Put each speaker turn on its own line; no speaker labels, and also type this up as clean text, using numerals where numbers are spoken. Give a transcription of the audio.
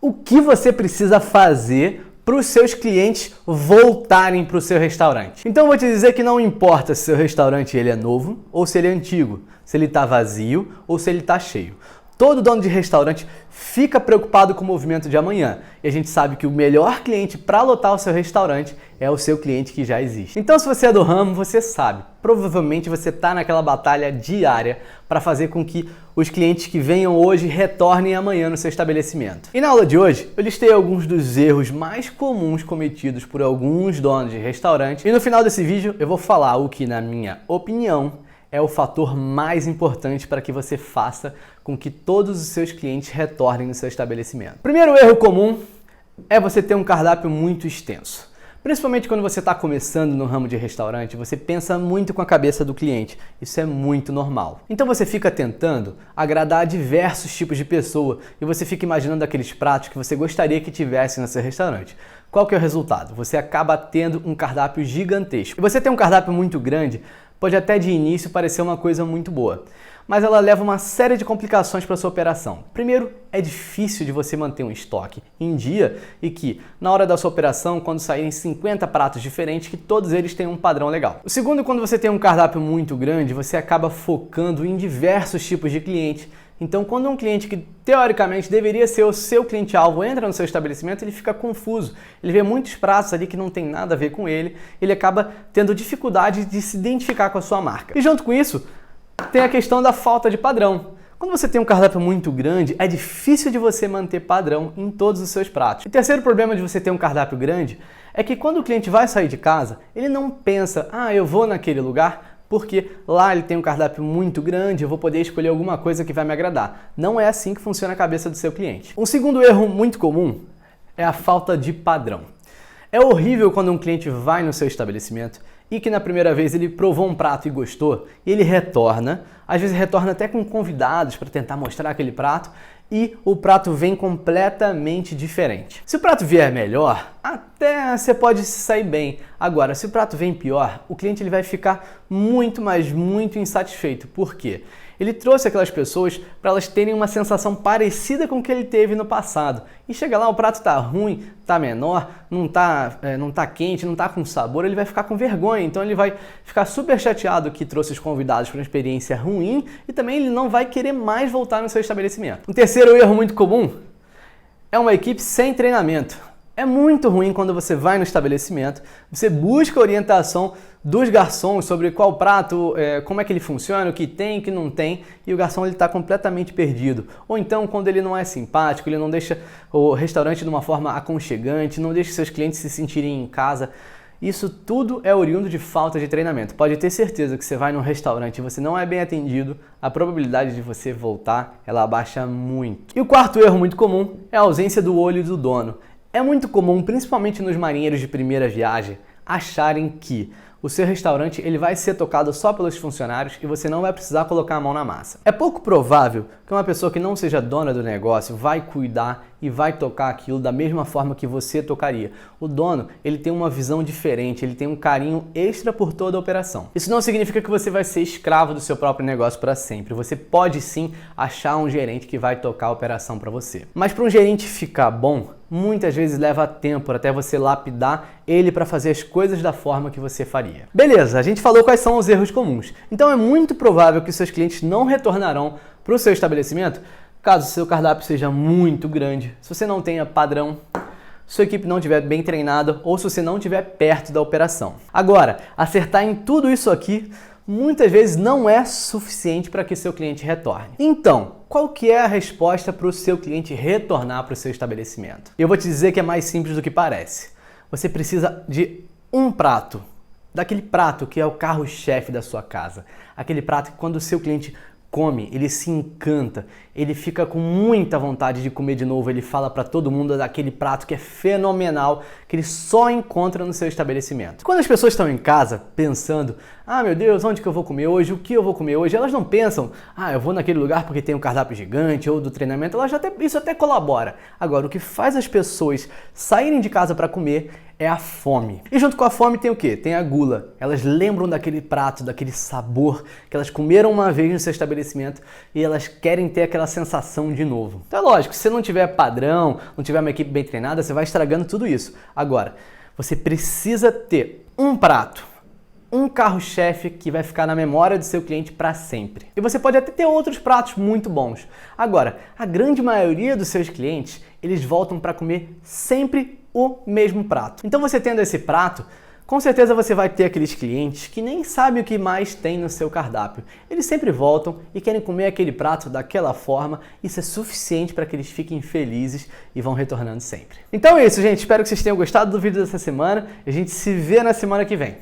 O que você precisa fazer para os seus clientes voltarem para o seu restaurante? Então eu vou te dizer que não importa se seu restaurante ele é novo ou se ele é antigo, se ele está vazio ou se ele está cheio. Todo dono de restaurante fica preocupado com o movimento de amanhã. E a gente sabe que o melhor cliente para lotar o seu restaurante é o seu cliente que já existe. Então, se você é do ramo, você sabe. Provavelmente você está naquela batalha diária para fazer com que os clientes que venham hoje retornem amanhã no seu estabelecimento. E na aula de hoje, eu listei alguns dos erros mais comuns cometidos por alguns donos de restaurante. E no final desse vídeo, eu vou falar o que, na minha opinião, é o fator mais importante para que você faça com que todos os seus clientes retornem no seu estabelecimento. Primeiro erro comum é você ter um cardápio muito extenso. Principalmente quando você está começando no ramo de restaurante, você pensa muito com a cabeça do cliente. Isso é muito normal. Então você fica tentando agradar diversos tipos de pessoa e você fica imaginando aqueles pratos que você gostaria que tivesse no seu restaurante. Qual que é o resultado? Você acaba tendo um cardápio gigantesco. E você ter um cardápio muito grande pode até de início parecer uma coisa muito boa, mas ela leva uma série de complicações para sua operação. Primeiro, é difícil de você manter um estoque em dia e que, na hora da sua operação, quando saírem 50 pratos diferentes, que todos eles tenham um padrão legal. O segundo, quando você tem um cardápio muito grande, você acaba focando em diversos tipos de cliente. Então, quando um cliente que teoricamente deveria ser o seu cliente-alvo entra no seu estabelecimento, ele fica confuso. Ele vê muitos pratos ali que não tem nada a ver com ele, ele acaba tendo dificuldade de se identificar com a sua marca. E junto com isso, tem a questão da falta de padrão. Quando você tem um cardápio muito grande, é difícil de você manter padrão em todos os seus pratos. E o terceiro problema de você ter um cardápio grande é que quando o cliente vai sair de casa, ele não pensa, eu vou naquele lugar porque lá ele tem um cardápio muito grande, eu vou poder escolher alguma coisa que vai me agradar. Não é assim que funciona a cabeça do seu cliente. Um segundo erro muito comum é a falta de padrão. É horrível quando um cliente vai no seu estabelecimento e que na primeira vez ele provou um prato e gostou, e ele retorna, às vezes retorna até com convidados para tentar mostrar aquele prato, e o prato vem completamente diferente. Se o prato vier melhor, até você pode se sair bem. Agora, se o prato vem pior, o cliente ele vai ficar muito, mas muito insatisfeito. Por quê? Ele trouxe aquelas pessoas para elas terem uma sensação parecida com o que ele teve no passado. E chega lá, o prato tá ruim, tá menor, não tá quente, não tá com sabor, ele vai ficar com vergonha. Então ele vai ficar super chateado que trouxe os convidados para uma experiência ruim e também ele não vai querer mais voltar no seu estabelecimento. Um terceiro erro muito comum é uma equipe sem treinamento. É muito ruim quando você vai no estabelecimento, você busca orientação dos garçons sobre qual prato, como é que ele funciona, o que tem, o que não tem, e o garçom está completamente perdido. Ou então, quando ele não é simpático, ele não deixa o restaurante de uma forma aconchegante, não deixa seus clientes se sentirem em casa. Isso tudo é oriundo de falta de treinamento. Pode ter certeza que você vai num restaurante e você não é bem atendido, a probabilidade de você voltar, ela abaixa muito. E o quarto erro muito comum é a ausência do olho do dono. É muito comum, principalmente nos marinheiros de primeira viagem, acharem que o seu restaurante ele vai ser tocado só pelos funcionários e você não vai precisar colocar a mão na massa. É pouco provável que uma pessoa que não seja dona do negócio vai cuidar e vai tocar aquilo da mesma forma que você tocaria. O dono, ele tem uma visão diferente, ele tem um carinho extra por toda a operação. Isso não significa que você vai ser escravo do seu próprio negócio para sempre. Você pode sim achar um gerente que vai tocar a operação para você. Mas para um gerente ficar bom, muitas vezes leva tempo até você lapidar ele para fazer as coisas da forma que você faria. Beleza, a gente falou quais são os erros comuns. Então é muito provável que seus clientes não retornarão para o seu estabelecimento caso o seu cardápio seja muito grande, se você não tenha padrão, se sua equipe não estiver bem treinada ou se você não estiver perto da operação. Agora, acertar em tudo isso aqui muitas vezes não é suficiente para que seu cliente retorne. Então, qual que é a resposta para o seu cliente retornar para o seu estabelecimento? Eu vou te dizer que é mais simples do que parece. Você precisa de um prato, daquele prato que é o carro-chefe da sua casa. Aquele prato que quando o seu cliente come, ele se encanta, ele fica com muita vontade de comer de novo, ele fala para todo mundo daquele prato que é fenomenal, que ele só encontra no seu estabelecimento. Quando as pessoas estão em casa pensando, meu Deus, onde que eu vou comer hoje, o que eu vou comer hoje, elas não pensam, eu vou naquele lugar porque tem um cardápio gigante ou do treinamento, isso até colabora. Agora, o que faz as pessoas saírem de casa para comer é a fome. E junto com a fome tem o quê? Tem a gula. Elas lembram daquele prato, daquele sabor que elas comeram uma vez no seu estabelecimento e elas querem ter aquela sensação de novo. Então é lógico, se você não tiver padrão, não tiver uma equipe bem treinada, você vai estragando tudo isso. Agora, você precisa ter um prato, um carro-chefe que vai ficar na memória do seu cliente para sempre. E você pode até ter outros pratos muito bons. Agora, a grande maioria dos seus clientes, eles voltam para comer sempre o mesmo prato. Então você tendo esse prato, com certeza você vai ter aqueles clientes que nem sabem o que mais tem no seu cardápio. Eles sempre voltam e querem comer aquele prato daquela forma. Isso é suficiente para que eles fiquem felizes e vão retornando sempre. Então é isso, gente. Espero que vocês tenham gostado do vídeo dessa semana e a gente se vê na semana que vem.